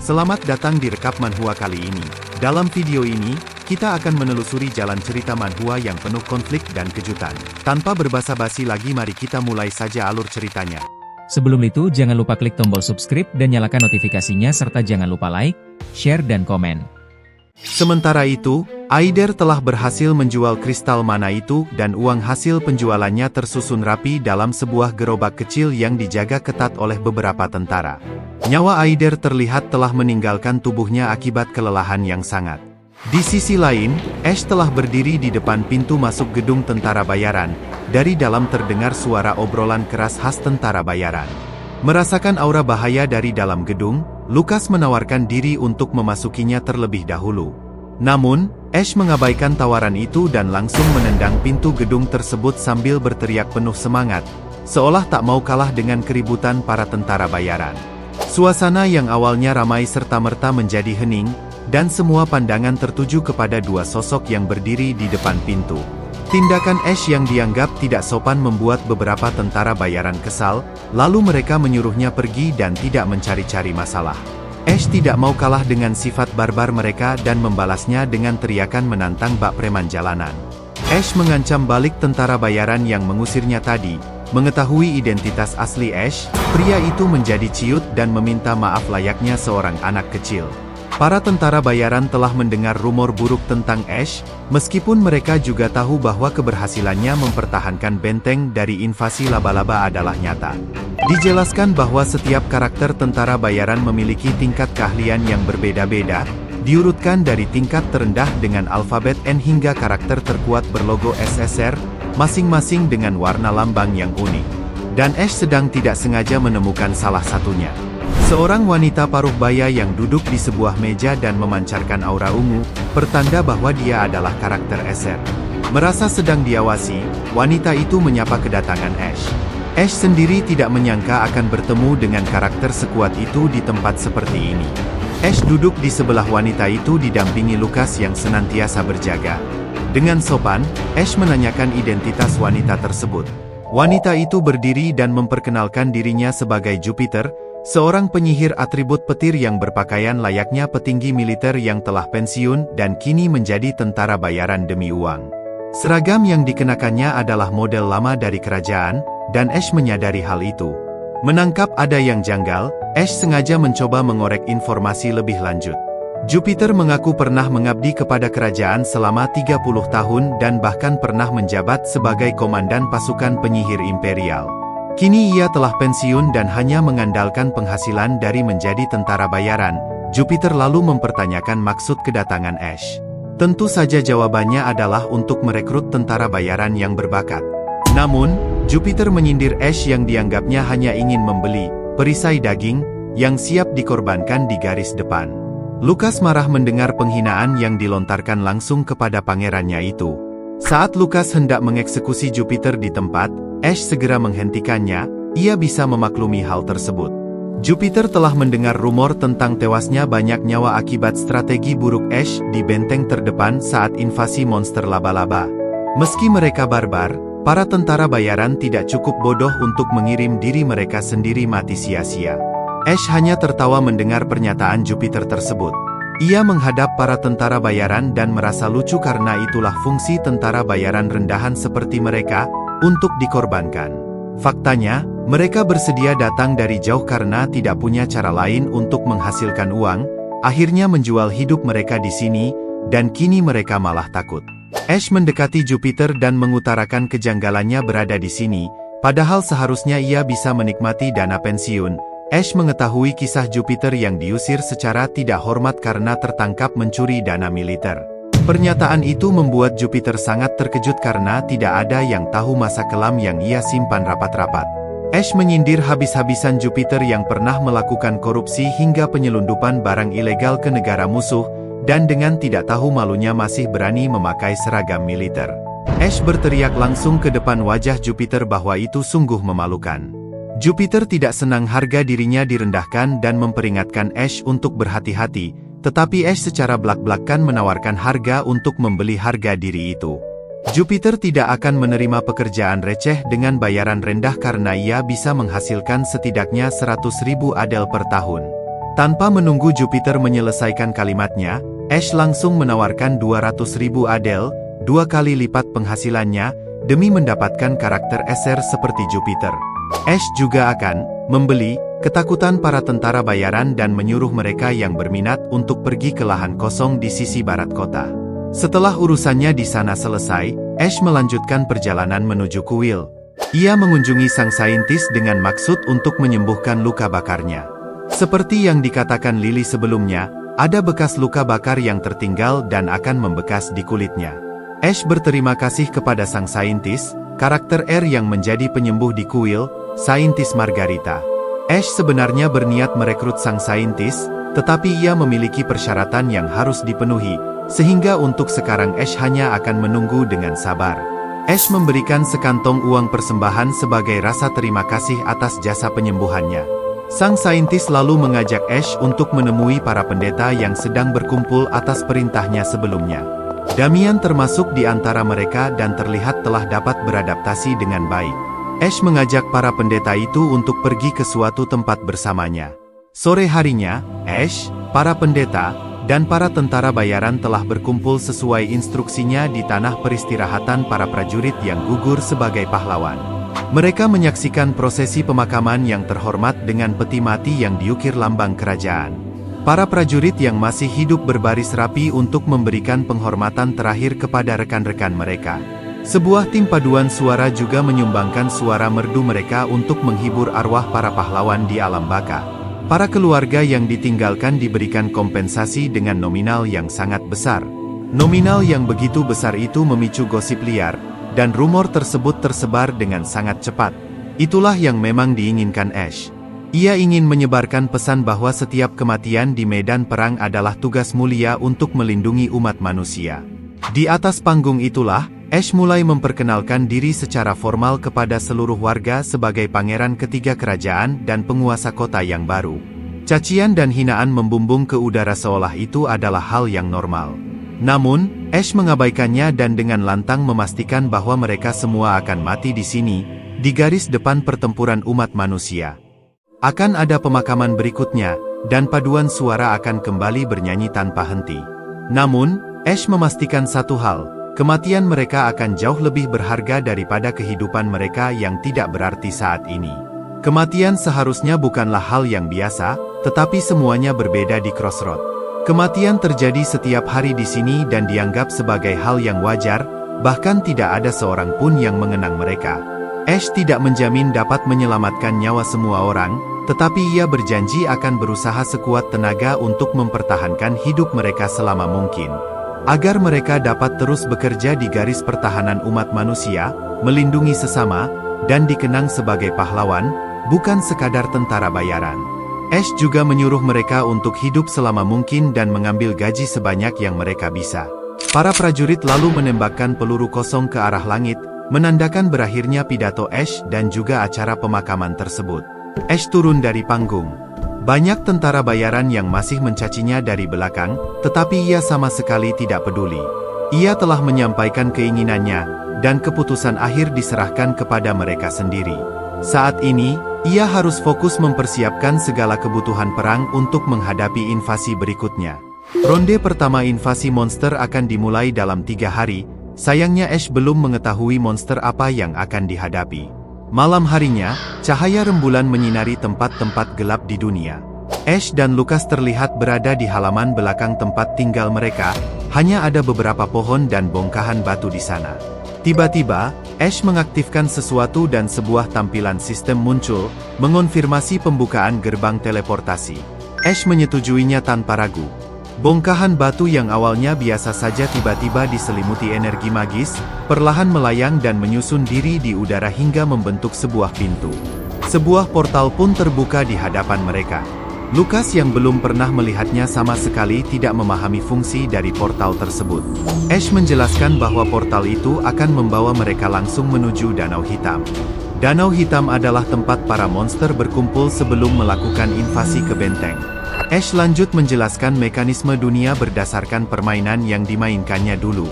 Selamat datang di Rekap Manhwa kali ini. Dalam video ini, kita akan menelusuri jalan cerita manhwa yang penuh konflik dan kejutan. Tanpa berbasa-basi lagi, mari kita mulai saja alur ceritanya. Sebelum itu, jangan lupa klik tombol subscribe dan nyalakan notifikasinya serta jangan lupa like, share dan komen. Sementara itu, Aider telah berhasil menjual kristal mana itu dan uang hasil penjualannya tersusun rapi dalam sebuah gerobak kecil yang dijaga ketat oleh beberapa tentara. Nyawa Aider terlihat telah meninggalkan tubuhnya akibat kelelahan yang sangat. Di sisi lain, Ash telah berdiri di depan pintu masuk gedung tentara bayaran. Dari dalam terdengar suara obrolan keras khas tentara bayaran. Merasakan aura bahaya dari dalam gedung, Lukas menawarkan diri untuk memasukinya terlebih dahulu. Namun, Ash mengabaikan tawaran itu dan langsung menendang pintu gedung tersebut sambil berteriak penuh semangat, seolah tak mau kalah dengan keributan para tentara bayaran. Suasana yang awalnya ramai serta-merta menjadi hening, dan semua pandangan tertuju kepada dua sosok yang berdiri di depan pintu. Tindakan Ash yang dianggap tidak sopan membuat beberapa tentara bayaran kesal, lalu mereka menyuruhnya pergi dan tidak mencari-cari masalah. Ash tidak mau kalah dengan sifat barbar mereka dan membalasnya dengan teriakan menantang bak preman jalanan. Ash mengancam balik tentara bayaran yang mengusirnya tadi. Mengetahui identitas asli Ash, pria itu menjadi ciut dan meminta maaf layaknya seorang anak kecil. Para tentara bayaran telah mendengar rumor buruk tentang Ash, meskipun mereka juga tahu bahwa keberhasilannya mempertahankan benteng dari invasi laba-laba adalah nyata. Dijelaskan bahwa setiap karakter tentara bayaran memiliki tingkat keahlian yang berbeda-beda, diurutkan dari tingkat terendah dengan alfabet N hingga karakter terkuat berlogo SSR, masing-masing dengan warna lambang yang unik. Dan Ash sedang tidak sengaja menemukan salah satunya. Seorang wanita paruh baya yang duduk di sebuah meja dan memancarkan aura ungu, pertanda bahwa dia adalah karakter SR. Merasa sedang diawasi, wanita itu menyapa kedatangan Ash. Ash sendiri tidak menyangka akan bertemu dengan karakter sekuat itu di tempat seperti ini. Ash duduk di sebelah wanita itu didampingi Lukas yang senantiasa berjaga. Dengan sopan, Ash menanyakan identitas wanita tersebut. Wanita itu berdiri dan memperkenalkan dirinya sebagai Jupiter, seorang penyihir atribut petir yang berpakaian layaknya petinggi militer yang telah pensiun dan kini menjadi tentara bayaran demi uang. Seragam yang dikenakannya adalah model lama dari kerajaan, dan Ash menyadari hal itu. Menangkap ada yang janggal, Ash sengaja mencoba mengorek informasi lebih lanjut. Jupiter mengaku pernah mengabdi kepada kerajaan selama 30 tahun dan bahkan pernah menjabat sebagai komandan pasukan penyihir imperial. Kini ia telah pensiun dan hanya mengandalkan penghasilan dari menjadi tentara bayaran. Jupiter lalu mempertanyakan maksud kedatangan Ash. Tentu saja jawabannya adalah untuk merekrut tentara bayaran yang berbakat. Namun, Jupiter menyindir Ash yang dianggapnya hanya ingin membeli perisai daging yang siap dikorbankan di garis depan. Lukas marah mendengar penghinaan yang dilontarkan langsung kepada pangerannya itu. Saat Lukas hendak mengeksekusi Jupiter di tempat, Ash segera menghentikannya. Ia bisa memaklumi hal tersebut. Jupiter telah mendengar rumor tentang tewasnya banyak nyawa akibat strategi buruk Ash di benteng terdepan saat invasi monster laba-laba. Meski mereka barbar, para tentara bayaran tidak cukup bodoh untuk mengirim diri mereka sendiri mati sia-sia. Ash hanya tertawa mendengar pernyataan Jupiter tersebut. Ia menghadap para tentara bayaran dan merasa lucu karena itulah fungsi tentara bayaran rendahan seperti mereka, untuk dikorbankan. Faktanya, mereka bersedia datang dari jauh karena tidak punya cara lain untuk menghasilkan uang, akhirnya menjual hidup mereka di sini, dan kini mereka malah takut. Ash mendekati Jupiter dan mengutarakan kejanggalannya berada di sini, padahal seharusnya ia bisa menikmati dana pensiun. Ash mengetahui kisah Jupiter yang diusir secara tidak hormat karena tertangkap mencuri dana militer. Pernyataan itu membuat Jupiter sangat terkejut karena tidak ada yang tahu masa kelam yang ia simpan rapat-rapat. Ash menyindir habis-habisan Jupiter yang pernah melakukan korupsi hingga penyelundupan barang ilegal ke negara musuh, dan dengan tidak tahu malunya masih berani memakai seragam militer. Ash berteriak langsung ke depan wajah Jupiter bahwa itu sungguh memalukan. Jupiter tidak senang harga dirinya direndahkan dan memperingatkan Ash untuk berhati-hati, tetapi Ash secara blak-blakan menawarkan harga untuk membeli harga diri itu. Jupiter tidak akan menerima pekerjaan receh dengan bayaran rendah karena ia bisa menghasilkan setidaknya 100.000 adel per tahun. Tanpa menunggu Jupiter menyelesaikan kalimatnya, Ash langsung menawarkan 200.000 Adel, 2 kali lipat penghasilannya, demi mendapatkan karakter Acer seperti Jupiter. Ash juga akan membeli ketakutan para tentara bayaran dan menyuruh mereka yang berminat untuk pergi ke lahan kosong di sisi barat kota. Setelah urusannya di sana selesai, Ash melanjutkan perjalanan menuju kuil. Ia mengunjungi sang saintis dengan maksud untuk menyembuhkan luka bakarnya. Seperti yang dikatakan Lily sebelumnya, ada bekas luka bakar yang tertinggal dan akan membekas di kulitnya. Ash berterima kasih kepada sang saintis, karakter R yang menjadi penyembuh di kuil, saintis Margarita. Ash sebenarnya berniat merekrut sang saintis, tetapi ia memiliki persyaratan yang harus dipenuhi, sehingga untuk sekarang Ash hanya akan menunggu dengan sabar. Ash memberikan sekantong uang persembahan sebagai rasa terima kasih atas jasa penyembuhannya. Sang saintis lalu mengajak Ash untuk menemui para pendeta yang sedang berkumpul atas perintahnya sebelumnya. Damian termasuk di antara mereka dan terlihat telah dapat beradaptasi dengan baik. Ash mengajak para pendeta itu untuk pergi ke suatu tempat bersamanya. Sore harinya, Ash, para pendeta, dan para tentara bayaran telah berkumpul sesuai instruksinya di tanah peristirahatan para prajurit yang gugur sebagai pahlawan. Mereka menyaksikan prosesi pemakaman yang terhormat dengan peti mati yang diukir lambang kerajaan. Para prajurit yang masih hidup berbaris rapi untuk memberikan penghormatan terakhir kepada rekan-rekan mereka. Sebuah tim paduan suara juga menyumbangkan suara merdu mereka untuk menghibur arwah para pahlawan di alam baka. Para keluarga yang ditinggalkan diberikan kompensasi dengan nominal yang sangat besar. Nominal yang begitu besar itu memicu gosip liar, dan rumor tersebut tersebar dengan sangat cepat. Itulah yang memang diinginkan Ash. Ia ingin menyebarkan pesan bahwa setiap kematian di medan perang adalah tugas mulia untuk melindungi umat manusia. Di atas panggung itulah, Ash mulai memperkenalkan diri secara formal kepada seluruh warga sebagai pangeran ketiga kerajaan dan penguasa kota yang baru. Cacian dan hinaan membumbung ke udara seolah itu adalah hal yang normal. Namun, Ash mengabaikannya dan dengan lantang memastikan bahwa mereka semua akan mati di sini, di garis depan pertempuran umat manusia. Akan ada pemakaman berikutnya, dan paduan suara akan kembali bernyanyi tanpa henti. Namun, Ash memastikan satu hal, kematian mereka akan jauh lebih berharga daripada kehidupan mereka yang tidak berarti saat ini. Kematian seharusnya bukanlah hal yang biasa, tetapi semuanya berbeda di Crossroad. Kematian terjadi setiap hari di sini dan dianggap sebagai hal yang wajar, bahkan tidak ada seorang pun yang mengenang mereka. Ash tidak menjamin dapat menyelamatkan nyawa semua orang, tetapi ia berjanji akan berusaha sekuat tenaga untuk mempertahankan hidup mereka selama mungkin. Agar mereka dapat terus bekerja di garis pertahanan umat manusia, melindungi sesama, dan dikenang sebagai pahlawan, bukan sekadar tentara bayaran. Ash juga menyuruh mereka untuk hidup selama mungkin dan mengambil gaji sebanyak yang mereka bisa. Para prajurit lalu menembakkan peluru kosong ke arah langit, menandakan berakhirnya pidato Ash dan juga acara pemakaman tersebut. Ash turun dari panggung. Banyak tentara bayaran yang masih mencacinya dari belakang, tetapi ia sama sekali tidak peduli. Ia telah menyampaikan keinginannya, dan keputusan akhir diserahkan kepada mereka sendiri. Saat ini, ia harus fokus mempersiapkan segala kebutuhan perang untuk menghadapi invasi berikutnya. Ronde pertama invasi monster akan dimulai dalam 3 hari, sayangnya Ash belum mengetahui monster apa yang akan dihadapi. Malam harinya, cahaya rembulan menyinari tempat-tempat gelap di dunia. Ash dan Lucas terlihat berada di halaman belakang tempat tinggal mereka, hanya ada beberapa pohon dan bongkahan batu di sana. Tiba-tiba, Ash mengaktifkan sesuatu dan sebuah tampilan sistem muncul, mengonfirmasi pembukaan gerbang teleportasi. Ash menyetujuinya tanpa ragu. Bongkahan batu yang awalnya biasa saja tiba-tiba diselimuti energi magis, perlahan melayang dan menyusun diri di udara hingga membentuk sebuah pintu. Sebuah portal pun terbuka di hadapan mereka. Lucas yang belum pernah melihatnya sama sekali tidak memahami fungsi dari portal tersebut. Ash menjelaskan bahwa portal itu akan membawa mereka langsung menuju Danau Hitam. Danau Hitam adalah tempat para monster berkumpul sebelum melakukan invasi ke benteng. Ash lanjut menjelaskan mekanisme dunia berdasarkan permainan yang dimainkannya dulu.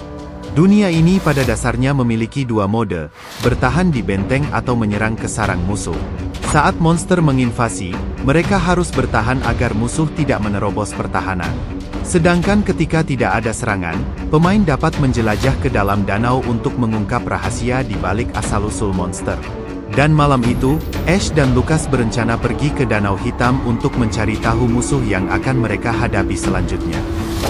Dunia ini pada dasarnya memiliki dua mode, bertahan di benteng atau menyerang ke sarang musuh. Saat monster menginvasi, mereka harus bertahan agar musuh tidak menerobos pertahanan. Sedangkan ketika tidak ada serangan, pemain dapat menjelajah ke dalam danau untuk mengungkap rahasia di balik asal-usul monster. Dan malam itu, Ash dan Lucas berencana pergi ke Danau Hitam untuk mencari tahu musuh yang akan mereka hadapi selanjutnya.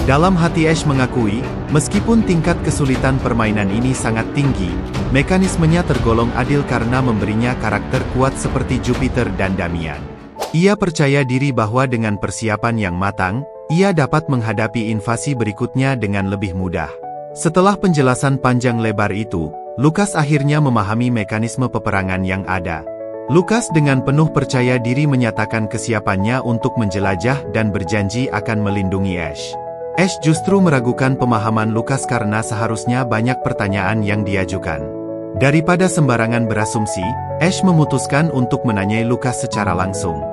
Dalam hati Ash mengakui, meskipun tingkat kesulitan permainan ini sangat tinggi, mekanismenya tergolong adil karena memberinya karakter kuat seperti Jupiter dan Damian. Ia percaya diri bahwa dengan persiapan yang matang, ia dapat menghadapi invasi berikutnya dengan lebih mudah. Setelah penjelasan panjang lebar itu, Lucas akhirnya memahami mekanisme peperangan yang ada. Lucas dengan penuh percaya diri menyatakan kesiapannya untuk menjelajah dan berjanji akan melindungi Ash. Ash justru meragukan pemahaman Lucas karena seharusnya banyak pertanyaan yang diajukan. Daripada sembarangan berasumsi, Ash memutuskan untuk menanyai Lucas secara langsung.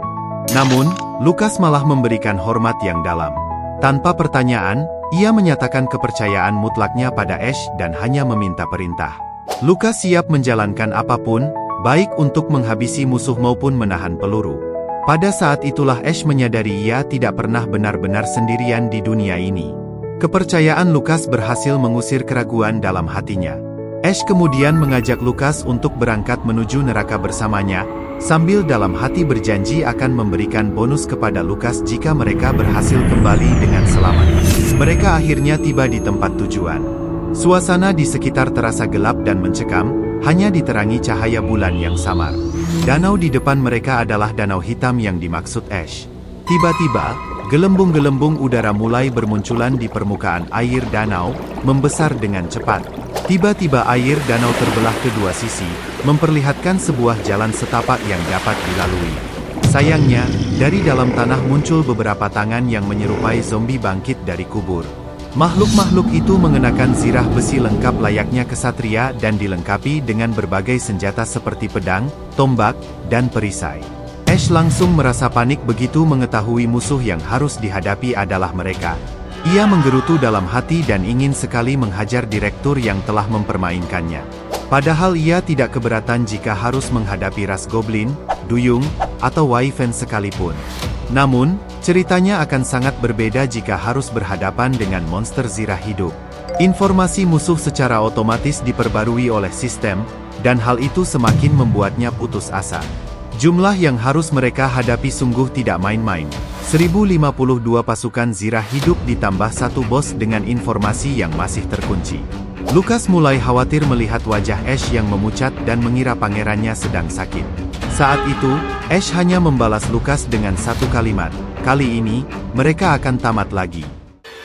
Namun, Lucas malah memberikan hormat yang dalam. Tanpa pertanyaan, ia menyatakan kepercayaan mutlaknya pada Ash dan hanya meminta perintah. Lucas siap menjalankan apapun, baik untuk menghabisi musuh maupun menahan peluru. Pada saat itulah Ash menyadari ia tidak pernah benar-benar sendirian di dunia ini. Kepercayaan Lucas berhasil mengusir keraguan dalam hatinya. Ash kemudian mengajak Lucas untuk berangkat menuju neraka bersamanya, sambil dalam hati berjanji akan memberikan bonus kepada Lucas jika mereka berhasil kembali dengan selamat. Mereka akhirnya tiba di tempat tujuan. Suasana di sekitar terasa gelap dan mencekam, hanya diterangi cahaya bulan yang samar. Danau di depan mereka adalah danau hitam yang dimaksud Ash. Tiba-tiba, gelembung-gelembung udara mulai bermunculan di permukaan air danau, membesar dengan cepat. Tiba-tiba air danau terbelah kedua sisi, memperlihatkan sebuah jalan setapak yang dapat dilalui. Sayangnya, dari dalam tanah muncul beberapa tangan yang menyerupai zombie bangkit dari kubur. Makhluk-makhluk itu mengenakan zirah besi lengkap layaknya kesatria dan dilengkapi dengan berbagai senjata seperti pedang, tombak, dan perisai. Ash langsung merasa panik begitu mengetahui musuh yang harus dihadapi adalah mereka. Ia menggerutu dalam hati dan ingin sekali menghajar direktur yang telah mempermainkannya. Padahal ia tidak keberatan jika harus menghadapi ras goblin, duyung, atau wyvern sekalipun. Namun, ceritanya akan sangat berbeda jika harus berhadapan dengan monster zirah hidup. Informasi musuh secara otomatis diperbarui oleh sistem, dan hal itu semakin membuatnya putus asa. Jumlah yang harus mereka hadapi sungguh tidak main-main. 1052 pasukan zirah hidup ditambah satu bos dengan informasi yang masih terkunci. Lucas mulai khawatir melihat wajah Ash yang memucat dan mengira pangerannya sedang sakit. Saat itu, Ash hanya membalas Lucas dengan satu kalimat, "Kali ini, mereka akan tamat lagi."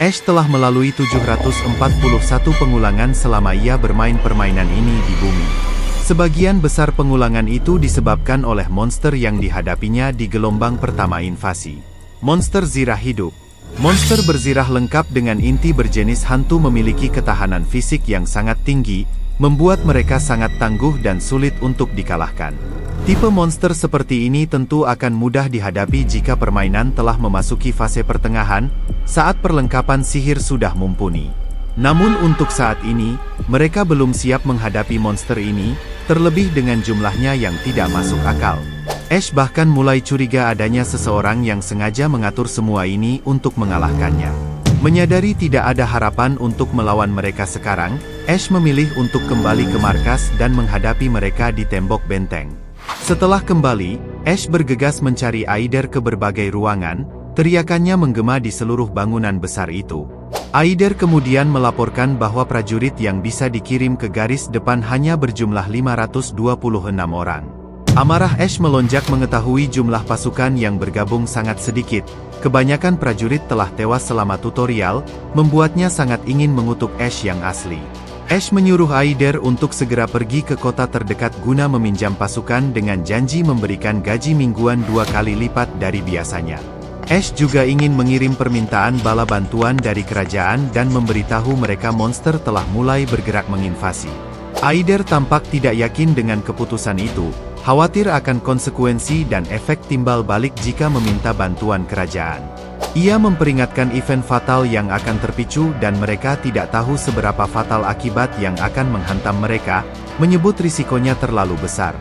Ash telah melalui 741 pengulangan selama ia bermain permainan ini di bumi. Sebagian besar pengulangan itu disebabkan oleh monster yang dihadapinya di gelombang pertama invasi. Monster zirah hidup. Monster berzirah lengkap dengan inti berjenis hantu memiliki ketahanan fisik yang sangat tinggi, membuat mereka sangat tangguh dan sulit untuk dikalahkan. Tipe monster seperti ini tentu akan mudah dihadapi jika permainan telah memasuki fase pertengahan, saat perlengkapan sihir sudah mumpuni. Namun untuk saat ini, mereka belum siap menghadapi monster ini, terlebih dengan jumlahnya yang tidak masuk akal. Ash bahkan mulai curiga adanya seseorang yang sengaja mengatur semua ini untuk mengalahkannya. Menyadari tidak ada harapan untuk melawan mereka sekarang, Ash memilih untuk kembali ke markas dan menghadapi mereka di tembok benteng. Setelah kembali, Ash bergegas mencari Aider ke berbagai ruangan, teriakannya menggema di seluruh bangunan besar itu. Aider kemudian melaporkan bahwa prajurit yang bisa dikirim ke garis depan hanya berjumlah 526 orang. Amarah Ash melonjak mengetahui jumlah pasukan yang bergabung sangat sedikit. Kebanyakan prajurit telah tewas selama tutorial, membuatnya sangat ingin mengutuk Ash yang asli. Ash menyuruh Aider untuk segera pergi ke kota terdekat guna meminjam pasukan dengan janji memberikan gaji mingguan 2 kali lipat dari biasanya. Ash juga ingin mengirim permintaan bala bantuan dari kerajaan dan memberitahu mereka monster telah mulai bergerak menginvasi. Aider tampak tidak yakin dengan keputusan itu, khawatir akan konsekuensi dan efek timbal balik jika meminta bantuan kerajaan. Ia memperingatkan event fatal yang akan terpicu dan mereka tidak tahu seberapa fatal akibat yang akan menghantam mereka, menyebut risikonya terlalu besar.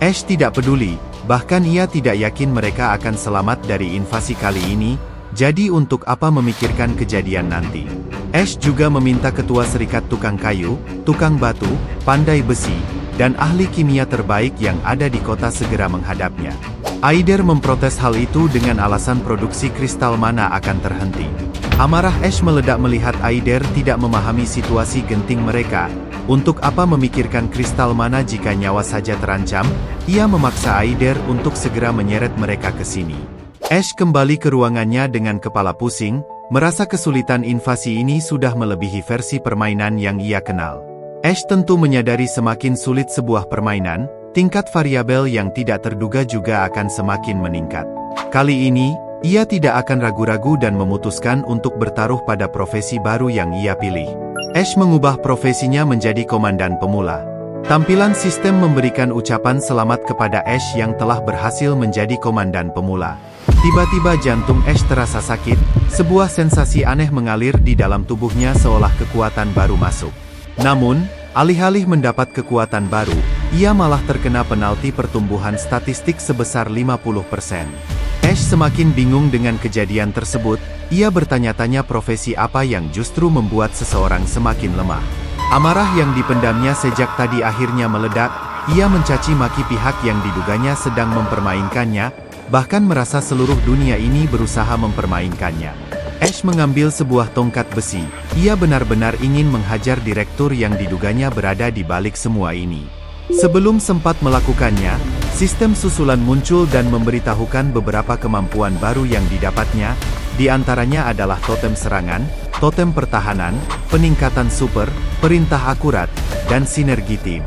Ash tidak peduli, bahkan ia tidak yakin mereka akan selamat dari invasi kali ini, jadi untuk apa memikirkan kejadian nanti. Ash juga meminta ketua serikat tukang kayu, tukang batu, pandai besi, dan ahli kimia terbaik yang ada di kota segera menghadapnya. Aider memprotes hal itu dengan alasan produksi kristal mana akan terhenti. Amarah Ash meledak melihat Aider tidak memahami situasi genting mereka. Untuk apa memikirkan kristal mana jika nyawa saja terancam? Ia memaksa Aider untuk segera menyeret mereka ke sini. Ash kembali ke ruangannya dengan kepala pusing, merasa kesulitan invasi ini sudah melebihi versi permainan yang ia kenal. Ash tentu menyadari semakin sulit sebuah permainan, tingkat variabel yang tidak terduga juga akan semakin meningkat. Kali ini, ia tidak akan ragu-ragu dan memutuskan untuk bertaruh pada profesi baru yang ia pilih. Ash mengubah profesinya menjadi komandan pemula. Tampilan sistem memberikan ucapan selamat kepada Ash yang telah berhasil menjadi komandan pemula. Tiba-tiba jantung Ash terasa sakit, sebuah sensasi aneh mengalir di dalam tubuhnya seolah kekuatan baru masuk. Namun, alih-alih mendapat kekuatan baru, ia malah terkena penalti pertumbuhan statistik sebesar 50%. Ash semakin bingung dengan kejadian tersebut, ia bertanya-tanya profesi apa yang justru membuat seseorang semakin lemah. Amarah yang dipendamnya sejak tadi akhirnya meledak, ia mencaci maki pihak yang diduganya sedang mempermainkannya, bahkan merasa seluruh dunia ini berusaha mempermainkannya. Ash mengambil sebuah tongkat besi, ia benar-benar ingin menghajar direktur yang diduganya berada di balik semua ini. Sebelum sempat melakukannya, sistem susulan muncul dan memberitahukan beberapa kemampuan baru yang didapatnya, di antaranya adalah totem serangan, totem pertahanan, peningkatan super, perintah akurat, dan sinergi tim.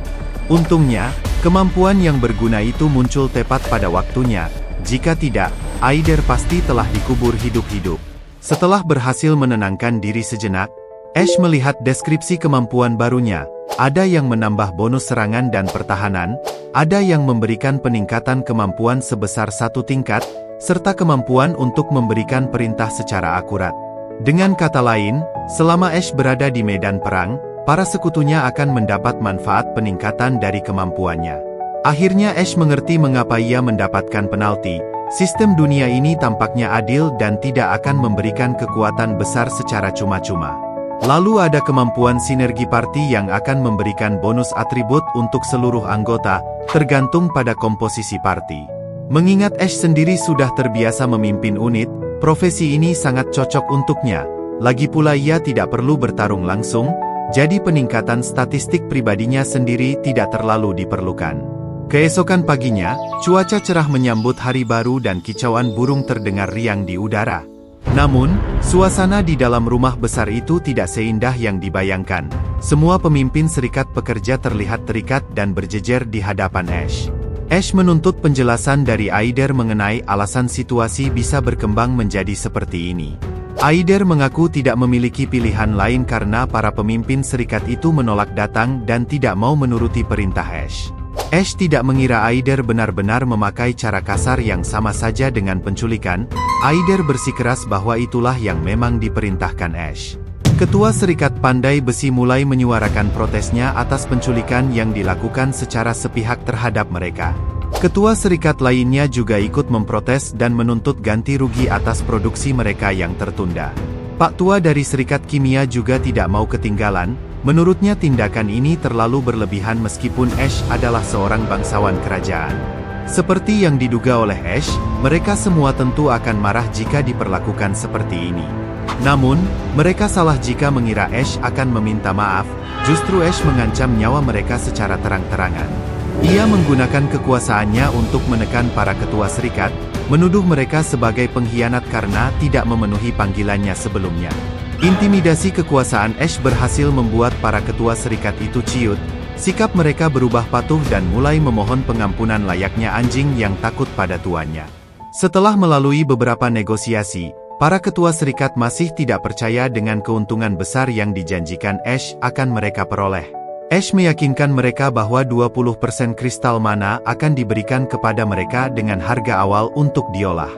Untungnya, kemampuan yang berguna itu muncul tepat pada waktunya, jika tidak, Aider pasti telah dikubur hidup-hidup. Setelah berhasil menenangkan diri sejenak, Ash melihat deskripsi kemampuan barunya. Ada yang menambah bonus serangan dan pertahanan, ada yang memberikan peningkatan kemampuan sebesar 1 tingkat, serta kemampuan untuk memberikan perintah secara akurat. Dengan kata lain, selama Ash berada di medan perang, para sekutunya akan mendapat manfaat peningkatan dari kemampuannya. Akhirnya Ash mengerti mengapa ia mendapatkan penalti. Sistem dunia ini tampaknya adil dan tidak akan memberikan kekuatan besar secara cuma-cuma. Lalu ada kemampuan sinergi party yang akan memberikan bonus atribut untuk seluruh anggota, tergantung pada komposisi party. Mengingat Ash sendiri sudah terbiasa memimpin unit, profesi ini sangat cocok untuknya. Lagi pula ia tidak perlu bertarung langsung, jadi peningkatan statistik pribadinya sendiri tidak terlalu diperlukan. Keesokan paginya, cuaca cerah menyambut hari baru dan kicauan burung terdengar riang di udara. Namun, suasana di dalam rumah besar itu tidak seindah yang dibayangkan. Semua pemimpin serikat pekerja terlihat terikat dan berjejer di hadapan Ash. Ash menuntut penjelasan dari Aider mengenai alasan situasi bisa berkembang menjadi seperti ini. Aider mengaku tidak memiliki pilihan lain karena para pemimpin serikat itu menolak datang dan tidak mau menuruti perintah Ash. Ash tidak mengira Aider benar-benar memakai cara kasar yang sama saja dengan penculikan. Aider bersikeras bahwa itulah yang memang diperintahkan Ash. Ketua Serikat Pandai Besi mulai menyuarakan protesnya atas penculikan yang dilakukan secara sepihak terhadap mereka. Ketua serikat lainnya juga ikut memprotes dan menuntut ganti rugi atas produksi mereka yang tertunda. Pak Tua dari Serikat Kimia juga tidak mau ketinggalan. Menurutnya tindakan ini terlalu berlebihan meskipun Ash adalah seorang bangsawan kerajaan. Seperti yang diduga oleh Ash, mereka semua tentu akan marah jika diperlakukan seperti ini. Namun, mereka salah jika mengira Ash akan meminta maaf, justru Ash mengancam nyawa mereka secara terang-terangan. Ia menggunakan kekuasaannya untuk menekan para ketua serikat, menuduh mereka sebagai pengkhianat karena tidak memenuhi panggilannya sebelumnya. Intimidasi kekuasaan Ash berhasil membuat para ketua serikat itu ciut, sikap mereka berubah patuh dan mulai memohon pengampunan layaknya anjing yang takut pada tuannya. Setelah melalui beberapa negosiasi, para ketua serikat masih tidak percaya dengan keuntungan besar yang dijanjikan Ash akan mereka peroleh. Ash meyakinkan mereka bahwa 20% kristal mana akan diberikan kepada mereka dengan harga awal untuk diolah.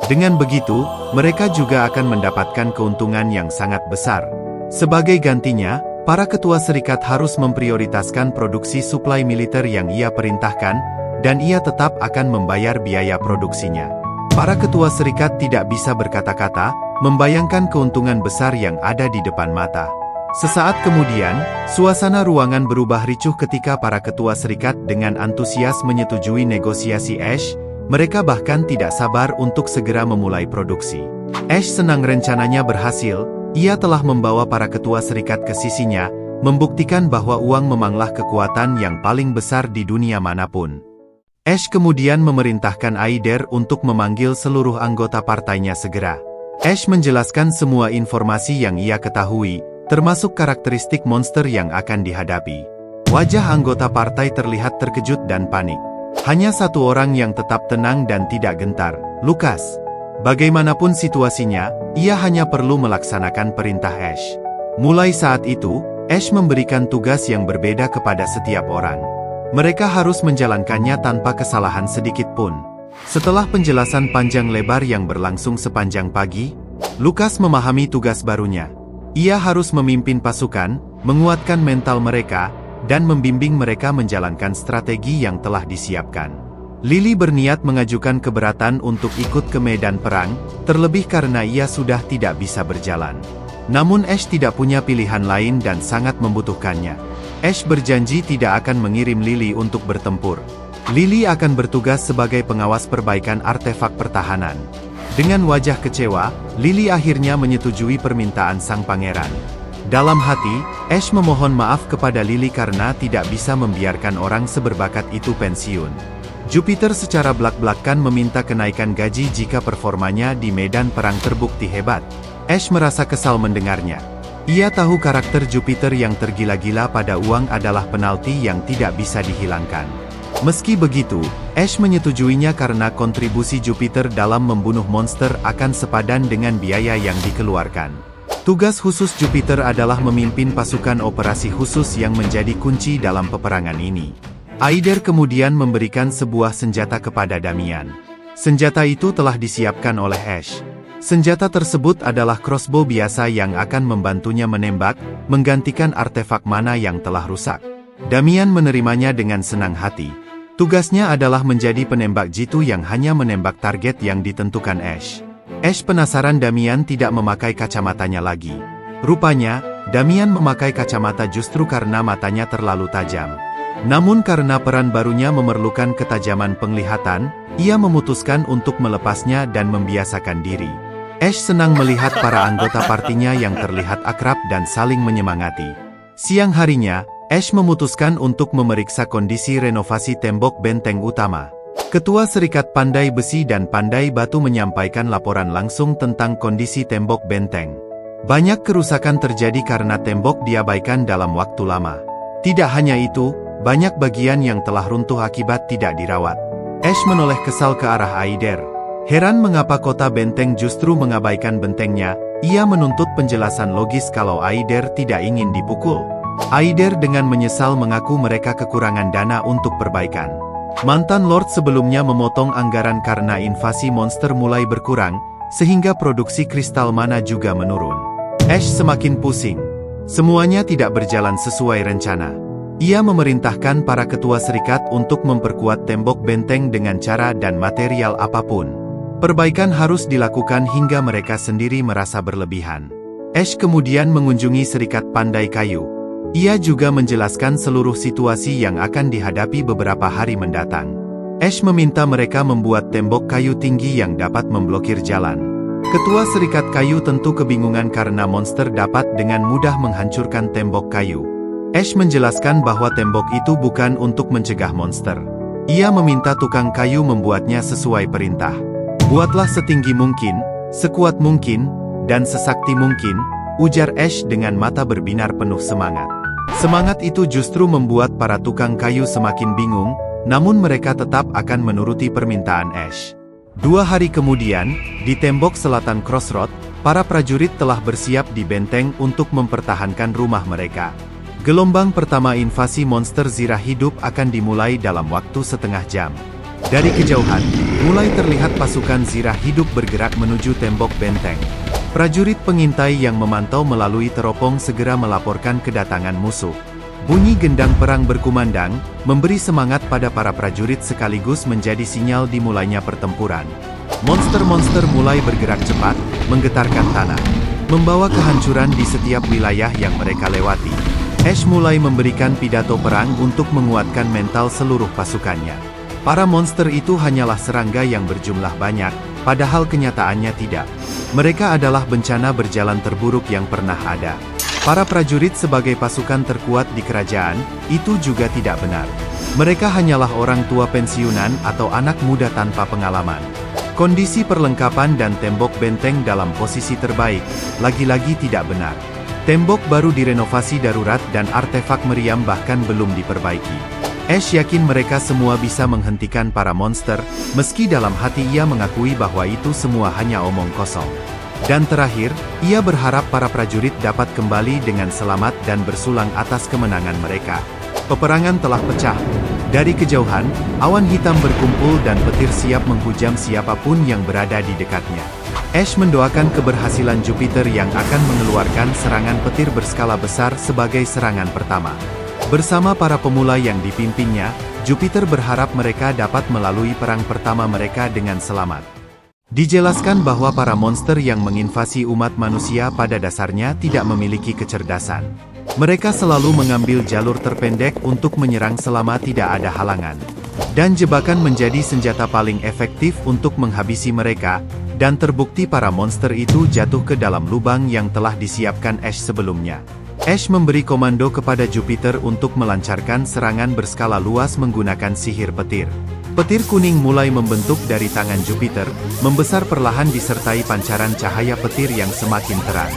Dengan begitu, mereka juga akan mendapatkan keuntungan yang sangat besar. Sebagai gantinya, para ketua serikat harus memprioritaskan produksi suplai militer yang ia perintahkan, dan ia tetap akan membayar biaya produksinya. Para ketua serikat tidak bisa berkata-kata, membayangkan keuntungan besar yang ada di depan mata. Sesaat kemudian, suasana ruangan berubah ricuh ketika para ketua serikat dengan antusias menyetujui negosiasi Ash. Mereka bahkan tidak sabar untuk segera memulai produksi. Ash senang rencananya berhasil. Ia telah membawa para ketua serikat ke sisinya, membuktikan bahwa uang memanglah kekuatan yang paling besar di dunia manapun. Ash kemudian memerintahkan Aider untuk memanggil seluruh anggota partainya segera. Ash menjelaskan semua informasi yang ia ketahui, termasuk karakteristik monster yang akan dihadapi. Wajah anggota partai terlihat terkejut dan panik. Hanya satu orang yang tetap tenang dan tidak gentar, Lucas. Bagaimanapun situasinya, ia hanya perlu melaksanakan perintah Ash. Mulai saat itu, Ash memberikan tugas yang berbeda kepada setiap orang. Mereka harus menjalankannya tanpa kesalahan sedikit pun. Setelah penjelasan panjang lebar yang berlangsung sepanjang pagi, Lucas memahami tugas barunya. Ia harus memimpin pasukan, menguatkan mental mereka, dan membimbing mereka menjalankan strategi yang telah disiapkan. Lily berniat mengajukan keberatan untuk ikut ke medan perang, terlebih karena ia sudah tidak bisa berjalan. Namun Ash tidak punya pilihan lain dan sangat membutuhkannya. Ash berjanji tidak akan mengirim Lily untuk bertempur. Lily akan bertugas sebagai pengawas perbaikan artefak pertahanan. Dengan wajah kecewa, Lily akhirnya menyetujui permintaan sang pangeran. Dalam hati, Ash memohon maaf kepada Lily karena tidak bisa membiarkan orang seberbakat itu pensiun. Jupiter secara belak-belakan meminta kenaikan gaji jika performanya di medan perang terbukti hebat. Ash merasa kesal mendengarnya. Ia tahu karakter Jupiter yang tergila-gila pada uang adalah penalti yang tidak bisa dihilangkan. Meski begitu, Ash menyetujuinya karena kontribusi Jupiter dalam membunuh monster akan sepadan dengan biaya yang dikeluarkan. Tugas khusus Jupiter adalah memimpin pasukan operasi khusus yang menjadi kunci dalam peperangan ini. Aider kemudian memberikan sebuah senjata kepada Damian. Senjata itu telah disiapkan oleh Ash. Senjata tersebut adalah crossbow biasa yang akan membantunya menembak, menggantikan artefak mana yang telah rusak. Damian menerimanya dengan senang hati. Tugasnya adalah menjadi penembak jitu yang hanya menembak target yang ditentukan Ash. Ash penasaran Damian tidak memakai kacamatanya lagi. Rupanya, Damian memakai kacamata justru karena matanya terlalu tajam. Namun karena peran barunya memerlukan ketajaman penglihatan, ia memutuskan untuk melepasnya dan membiasakan diri. Ash senang melihat para anggota partinya yang terlihat akrab dan saling menyemangati. Siang harinya, Ash memutuskan untuk memeriksa kondisi renovasi tembok benteng utama. Ketua Serikat Pandai Besi dan Pandai Batu menyampaikan laporan langsung tentang kondisi tembok benteng. Banyak kerusakan terjadi karena tembok diabaikan dalam waktu lama. Tidak hanya itu, banyak bagian yang telah runtuh akibat tidak dirawat. Ash menoleh kesal ke arah Aider. Heran mengapa kota benteng justru mengabaikan bentengnya, ia menuntut penjelasan logis kalau Aider tidak ingin dipukul. Aider dengan menyesal mengaku mereka kekurangan dana untuk perbaikan. Mantan Lord sebelumnya memotong anggaran karena invasi monster mulai berkurang, sehingga produksi kristal mana juga menurun. Ash semakin pusing. Semuanya tidak berjalan sesuai rencana. Ia memerintahkan para ketua serikat untuk memperkuat tembok benteng dengan cara dan material apapun. Perbaikan harus dilakukan hingga mereka sendiri merasa berlebihan. Ash kemudian mengunjungi Serikat Pandai Kayu. Ia juga menjelaskan seluruh situasi yang akan dihadapi beberapa hari mendatang. Ash meminta mereka membuat tembok kayu tinggi yang dapat memblokir jalan. Ketua Serikat Kayu tentu kebingungan karena monster dapat dengan mudah menghancurkan tembok kayu. Ash menjelaskan bahwa tembok itu bukan untuk mencegah monster. Ia meminta tukang kayu membuatnya sesuai perintah. Buatlah setinggi mungkin, sekuat mungkin, dan sesakti mungkin, ujar Ash dengan mata berbinar penuh semangat. Semangat itu justru membuat para tukang kayu semakin bingung, namun mereka tetap akan menuruti permintaan Ash. 2 hari kemudian, di tembok selatan Crossroad, para prajurit telah bersiap di benteng untuk mempertahankan rumah mereka. Gelombang pertama invasi monster zirah hidup akan dimulai dalam waktu setengah jam. Dari kejauhan, mulai terlihat pasukan zirah hidup bergerak menuju tembok benteng. Prajurit pengintai yang memantau melalui teropong segera melaporkan kedatangan musuh. Bunyi gendang perang berkumandang, memberi semangat pada para prajurit sekaligus menjadi sinyal dimulainya pertempuran. Monster-monster mulai bergerak cepat, menggetarkan tanah, membawa kehancuran di setiap wilayah yang mereka lewati. Ash mulai memberikan pidato perang untuk menguatkan mental seluruh pasukannya. Para monster itu hanyalah serangga yang berjumlah banyak, padahal kenyataannya tidak. Mereka adalah bencana berjalan terburuk yang pernah ada. Para prajurit sebagai pasukan terkuat di kerajaan, itu juga tidak benar. Mereka hanyalah orang tua pensiunan atau anak muda tanpa pengalaman. Kondisi perlengkapan dan tembok benteng dalam posisi terbaik, lagi-lagi tidak benar. Tembok baru direnovasi darurat dan artefak meriam bahkan belum diperbaiki. Ash yakin mereka semua bisa menghentikan para monster, meski dalam hati ia mengakui bahwa itu semua hanya omong kosong. Dan terakhir, ia berharap para prajurit dapat kembali dengan selamat dan bersulang atas kemenangan mereka. Peperangan telah pecah. Dari kejauhan, awan hitam berkumpul dan petir siap menghujam siapapun yang berada di dekatnya. Ash mendoakan keberhasilan Jupiter yang akan mengeluarkan serangan petir berskala besar sebagai serangan pertama. Bersama para pemula yang dipimpinnya, Jupiter berharap mereka dapat melalui perang pertama mereka dengan selamat. Dijelaskan bahwa para monster yang menginvasi umat manusia pada dasarnya tidak memiliki kecerdasan. Mereka selalu mengambil jalur terpendek untuk menyerang selama tidak ada halangan. Dan jebakan menjadi senjata paling efektif untuk menghabisi mereka, dan terbukti para monster itu jatuh ke dalam lubang yang telah disiapkan Ash sebelumnya. Ash memberi komando kepada Jupiter untuk melancarkan serangan berskala luas menggunakan sihir petir. Petir kuning mulai membentuk dari tangan Jupiter, membesar perlahan disertai pancaran cahaya petir yang semakin terang.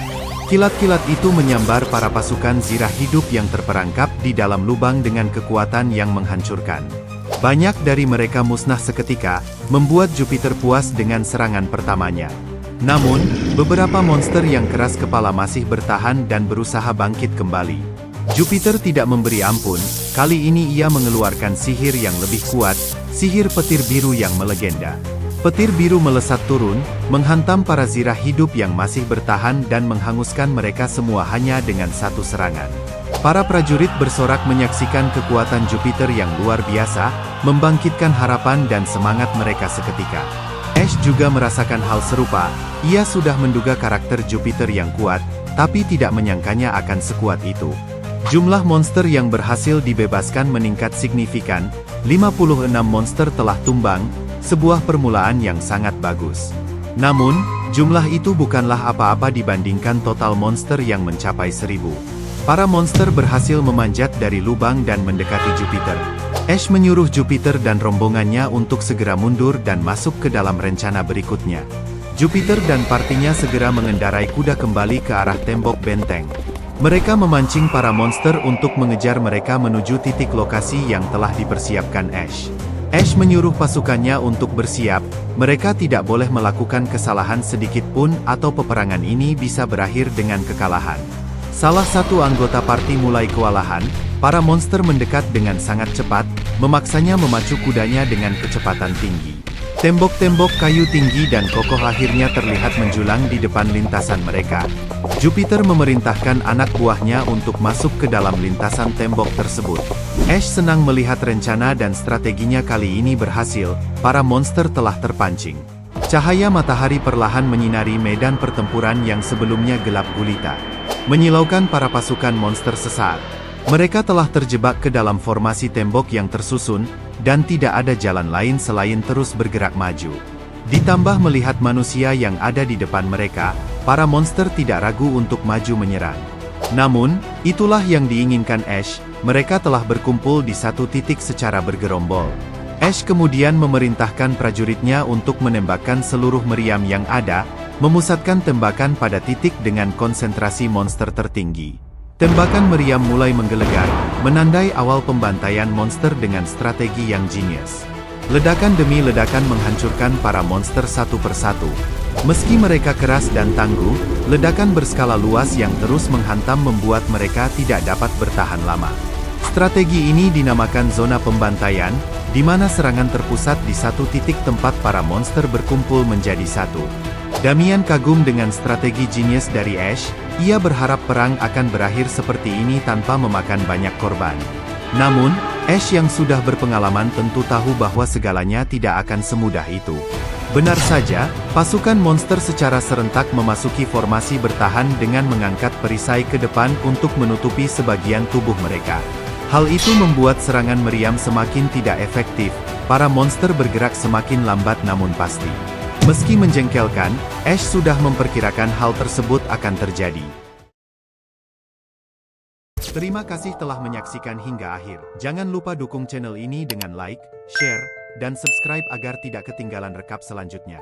Kilat-kilat itu menyambar para pasukan zirah hidup yang terperangkap di dalam lubang dengan kekuatan yang menghancurkan. Banyak dari mereka musnah seketika, membuat Jupiter puas dengan serangan pertamanya. Namun, beberapa monster yang keras kepala masih bertahan dan berusaha bangkit kembali. Jupiter tidak memberi ampun, kali ini ia mengeluarkan sihir yang lebih kuat, sihir petir biru yang melegenda. Petir biru melesat turun, menghantam para zirah hidup yang masih bertahan dan menghanguskan mereka semua hanya dengan satu serangan. Para prajurit bersorak menyaksikan kekuatan Jupiter yang luar biasa, membangkitkan harapan dan semangat mereka seketika. Ash juga merasakan hal serupa, ia sudah menduga karakter Jupiter yang kuat, tapi tidak menyangkanya akan sekuat itu. Jumlah monster yang berhasil dibebaskan meningkat signifikan, 56 monster telah tumbang, sebuah permulaan yang sangat bagus. Namun, jumlah itu bukanlah apa-apa dibandingkan total monster yang mencapai 1000. Para monster berhasil memanjat dari lubang dan mendekati Jupiter. Ash menyuruh Jupiter dan rombongannya untuk segera mundur dan masuk ke dalam rencana berikutnya. Jupiter dan partinya segera mengendarai kuda kembali ke arah tembok benteng. Mereka memancing para monster untuk mengejar mereka menuju titik lokasi yang telah dipersiapkan Ash. Ash menyuruh pasukannya untuk bersiap, mereka tidak boleh melakukan kesalahan sedikit pun atau peperangan ini bisa berakhir dengan kekalahan. Salah satu anggota parti mulai kewalahan, para monster mendekat dengan sangat cepat, memaksanya memacu kudanya dengan kecepatan tinggi. Tembok-tembok kayu tinggi dan kokoh akhirnya terlihat menjulang di depan lintasan mereka. Jupiter memerintahkan anak buahnya untuk masuk ke dalam lintasan tembok tersebut. Ash senang melihat rencana dan strateginya kali ini berhasil, para monster telah terpancing. Cahaya matahari perlahan menyinari medan pertempuran yang sebelumnya gelap gulita, menyilaukan para pasukan monster sesaat. Mereka telah terjebak ke dalam formasi tembok yang tersusun, dan tidak ada jalan lain selain terus bergerak maju. Ditambah melihat manusia yang ada di depan mereka, para monster tidak ragu untuk maju menyerang. Namun, itulah yang diinginkan Ash, mereka telah berkumpul di satu titik secara bergerombol. Ash kemudian memerintahkan prajuritnya untuk menembakkan seluruh meriam yang ada, memusatkan tembakan pada titik dengan konsentrasi monster tertinggi. Tembakan meriam mulai menggelegar, menandai awal pembantaian monster dengan strategi yang jenius. Ledakan demi ledakan menghancurkan para monster satu persatu. Meski mereka keras dan tangguh, ledakan berskala luas yang terus menghantam membuat mereka tidak dapat bertahan lama. Strategi ini dinamakan zona pembantaian, di mana serangan terpusat di satu titik tempat para monster berkumpul menjadi satu. Damian kagum dengan strategi jenius dari Ash, ia berharap perang akan berakhir seperti ini tanpa memakan banyak korban. Namun, Ash yang sudah berpengalaman tentu tahu bahwa segalanya tidak akan semudah itu. Benar saja, pasukan monster secara serentak memasuki formasi bertahan dengan mengangkat perisai ke depan untuk menutupi sebagian tubuh mereka. Hal itu membuat serangan meriam semakin tidak efektif, para monster bergerak semakin lambat namun pasti. Meski menjengkelkan, Ash sudah memperkirakan hal tersebut akan terjadi. Terima kasih telah menyaksikan hingga akhir. Jangan lupa dukung channel ini dengan like, share, dan subscribe agar tidak ketinggalan rekap selanjutnya.